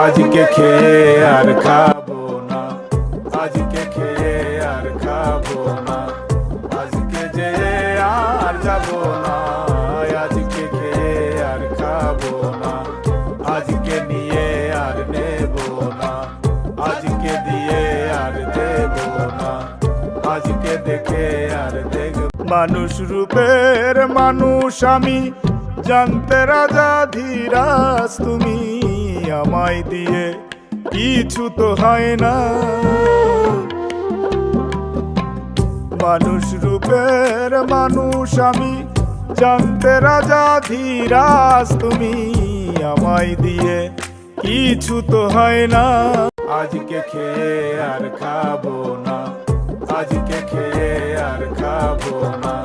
আজকে খেয়ে আর খাবো না, আজকে খেয়ে আর খাবো না, আজকে যে আর যাবো না, আজকে খেয়ে আর খাবো না, আজকে নিয়ে আর নেবো না, আজকে দিয়ে আর দেবো না, আজকে দেখে আর দেখব। মানুষ রূপের মানুষ আমি, জানতে রাজা ধীরাজ তুমি, আমায় দিয়ে কিছু তো হয় না। মানুষ রূপের মানুষ আমি, জানতে রাজা ধীরাজ তুমি, আমায় দিয়ে কিছু তো হয় না। আজকে খেয়ে আর খাবো না, আজকে খেয়ে আর খাবো না,